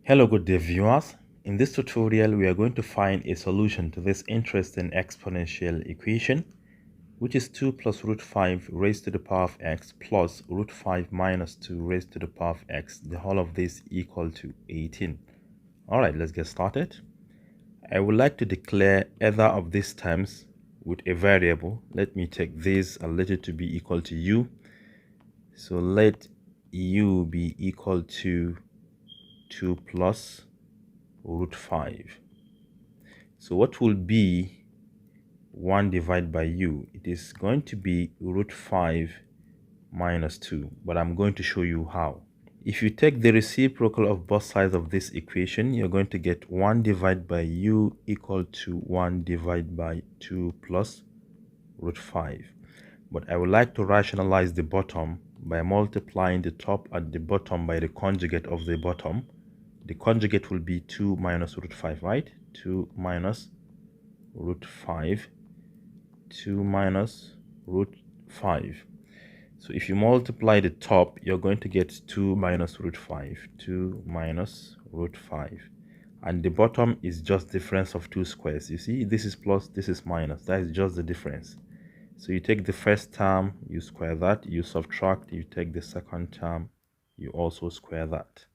Hello good day viewers. In this tutorial we are going to find a solution to this interesting exponential equation, which is 2 plus root 5 raised to the power of x plus root 5 minus 2 raised to the power of x, the whole of this equal to 18. Alright, let's get started. I would like to declare either of these terms with a variable. Let me take this and let it to be equal to u. So let u be equal to 2 plus root 5. So what will be 1 divided by u? It is going to be root 5 minus 2, but I'm going to show you how. If you take the reciprocal of both sides of this equation, you're going to get 1 divided by u equal to 1 divided by 2 plus root 5. But I would like to rationalize the bottom by multiplying the top at the bottom by the conjugate of the bottom. The conjugate will be 2 minus root 5, right? 2 minus root 5, 2 minus root 5. So if you multiply the top, you're going to get 2 minus root 5, 2 minus root 5. And the bottom is just difference of two squares. You see, this is plus, this is minus. That is just the difference. So you take the first term, you square that, you subtract, you take the second term, you also square that.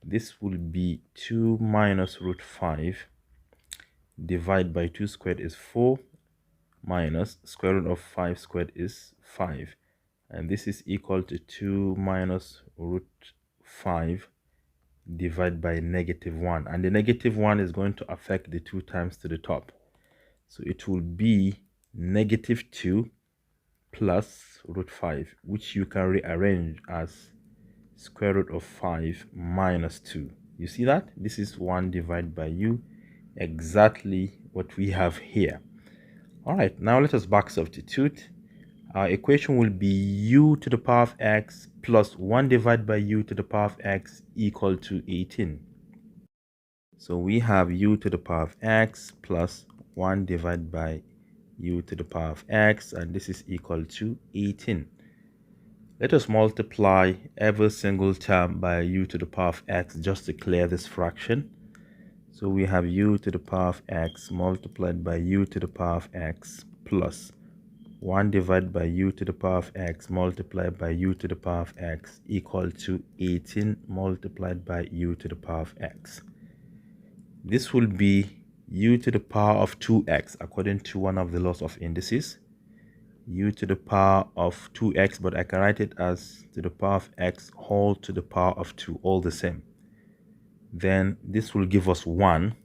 This will be 2 minus root 5 divided by 2 squared is 4 minus square root of 5 squared is 5. And this is equal to 2 minus root 5 divided by negative 1. And the negative 1 is going to affect the 2 times to the top. So it will be negative 2 plus root 5, which you can rearrange as square root of 5 minus 2. You see that? This is 1 divided by u, exactly what we have here. Alright, now let us back substitute. Our equation will be u to the power of x plus 1 divided by u to the power of x equal to 18. So we have u to the power of x plus 1 divided by u to the power of x, and this is equal to 18. Let us multiply every single term by u to the power of x just to clear this fraction. So we have u to the power of x multiplied by u to the power of x plus 1 divided by u to the power of x multiplied by u to the power of x equal to 18 multiplied by u to the power of x. This will be u to the power of 2x according to one of the laws of indices. U to the power of 2x, but I can write it as to the power of x whole to the power of 2, all the same. Then this will give us 1,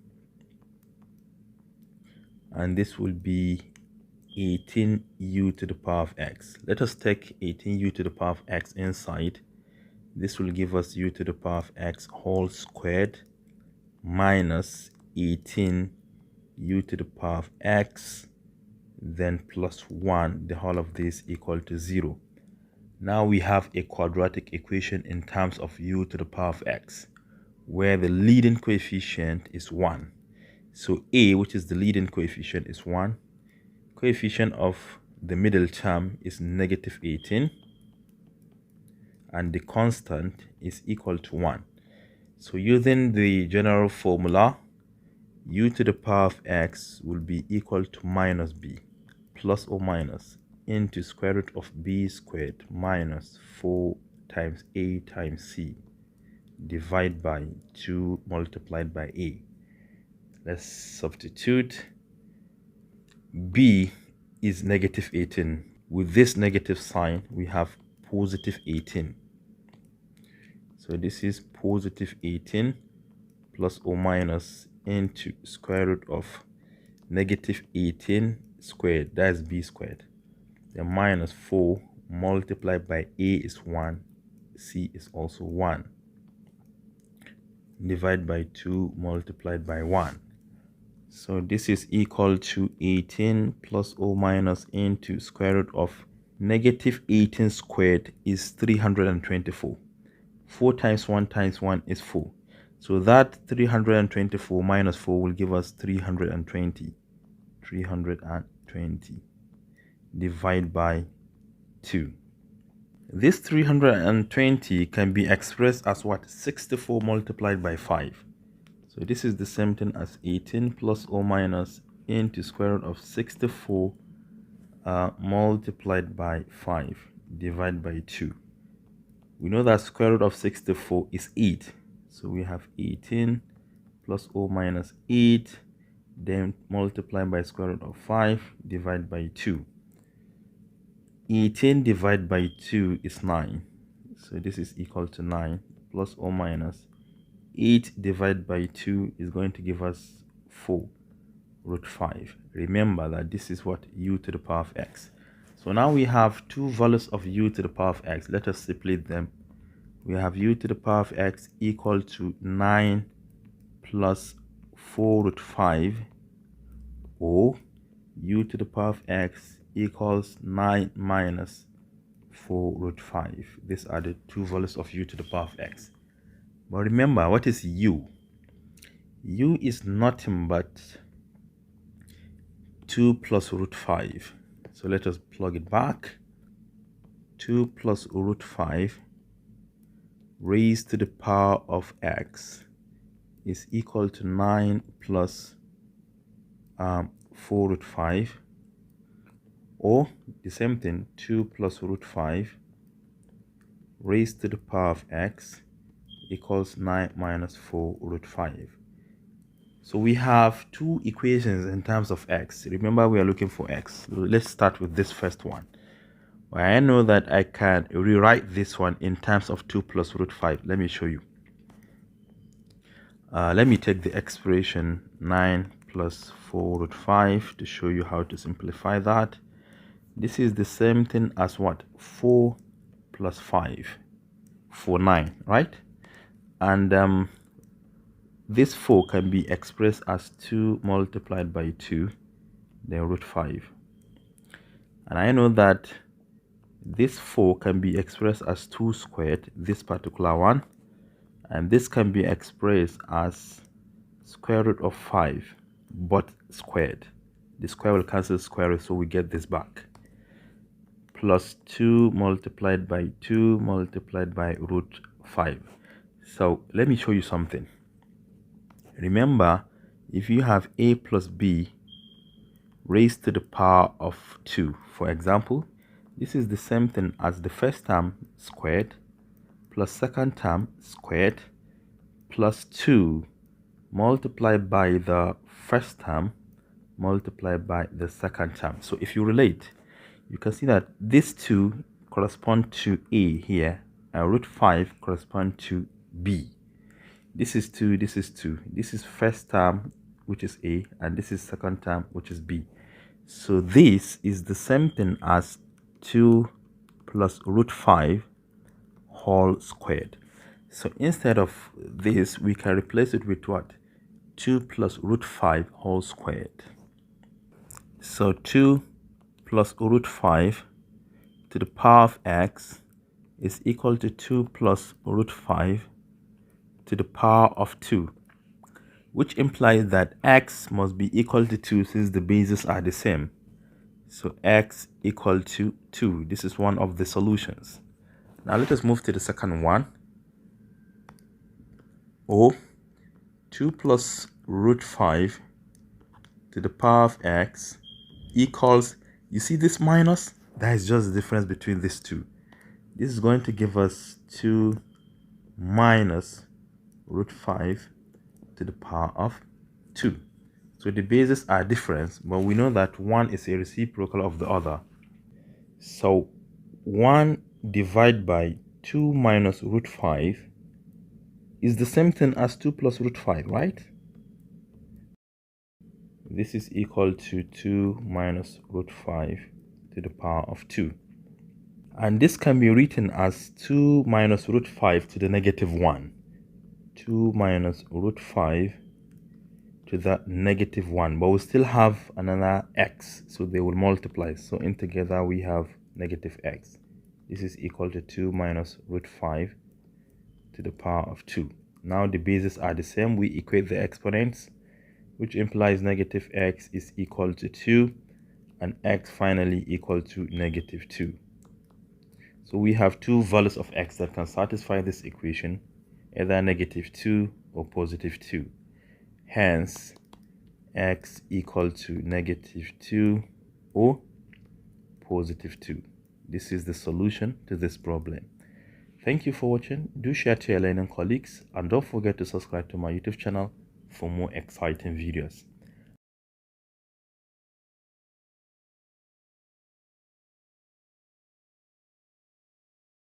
and this will be 18u to the power of x. Let us take 18u to the power of x inside. This will give us u to the power of x whole squared minus 18u to the power of x, then plus 1, the whole of this equal to 0. Now we have a quadratic equation in terms of u to the power of x, where the leading coefficient is 1. So a, which is the leading coefficient, is 1. Coefficient of the middle term is negative 18. And the constant is equal to 1. So using the general formula, u to the power of x will be equal to minus b, plus or minus, into square root of b squared minus 4 times a times c, divided by 2 multiplied by a. Let's substitute. B is negative 18. With this negative sign, we have positive 18. So this is positive 18 plus or minus into square root of negative 18 squared, that is b squared. Then minus 4 multiplied by a is 1, c is also 1, divided by 2 multiplied by 1. So this is equal to 18 plus or minus into square root of negative 18 squared is 324. 4 times 1 times 1 is 4. So that 324 minus 4 will give us 320. 320 divided by 2. This 320 can be expressed as what? 64 multiplied by 5. So this is the same thing as 18 plus or minus into square root of 64 multiplied by 5 divided by 2. We know that square root of 64 is 8. So we have 18 plus or minus 8, then multiply by square root of 5 divided by 2. 18 divided by 2 is 9. So this is equal to 9 plus or minus 8 divided by 2 is going to give us 4 root 5. Remember that this is what? U to the power of x. So now we have two values of u to the power of x. Let us split them. We have u to the power of x equal to 9 plus 4 root 5, or u to the power of x equals 9 minus 4 root 5. These are the two values of u to the power of x. But remember, what is u? U is nothing but 2 plus root 5. So let us plug it back. 2 plus root 5 raised to the power of x is equal to 9 plus 4 root 5, or the same thing, 2 plus root 5 raised to the power of x equals 9 minus 4 root 5. So we have two equations in terms of x. Remember, we are looking for x. Let's start with this first one. Well, I know that I can rewrite this one in terms of 2 plus root 5. Let me show you. Let me take the expression 9 plus 4 root 5 to show you how to simplify that. This is the same thing as what? 4 plus 5 for 9, right? And this 4 can be expressed as 2 multiplied by 2, then root 5. And I know that this 4 can be expressed as 2 squared, this particular one. And this can be expressed as square root of 5, but squared. The square will cancel square root, so we get this back. Plus 2 multiplied by 2 multiplied by root 5. So let me show you something. Remember, if you have a plus b raised to the power of 2, for example, this is the same thing as the first term squared plus second term squared plus 2 multiplied by the first term multiplied by the second term. So if you relate, you can see that these two correspond to a here, and root 5 correspond to b. This is 2, this is 2. This is first term, which is a, and this is second term, which is b. So this is the same thing as 2 plus root 5 whole squared. So instead of this, we can replace it with what? 2 plus root 5 whole squared. So 2 plus root 5 to the power of x is equal to 2 plus root 5 to the power of 2, which implies that x must be equal to 2 since the bases are the same. So x equal to 2. This is one of the solutions. Now let us move to the second one. Or 2 plus root 5 to the power of x equals, you see this minus? That is just the difference between these two. This is going to give us 2 minus root 5 to the power of 2. So the bases are different, but we know that one is a reciprocal of the other. So 1 divided by 2 minus root 5 is the same thing as 2 plus root 5, right? This is equal to 2 minus root 5 to the power of 2. And this can be written as 2 minus root 5 to the negative 1. 2 minus root 5 to the negative 1. But we still have another x, so they will multiply. So in together we have negative x. This is equal to 2 minus root 5 to the power of 2. Now the bases are the same. We equate the exponents, which implies negative x is equal to 2 and x finally equal to negative 2. So we have two values of x that can satisfy this equation, either -2 or +2. Hence, x equal to -2 or +2. This is the solution to this problem. Thank you for watching. Do share to your learning colleagues and don't forget to subscribe to my YouTube channel for more exciting videos.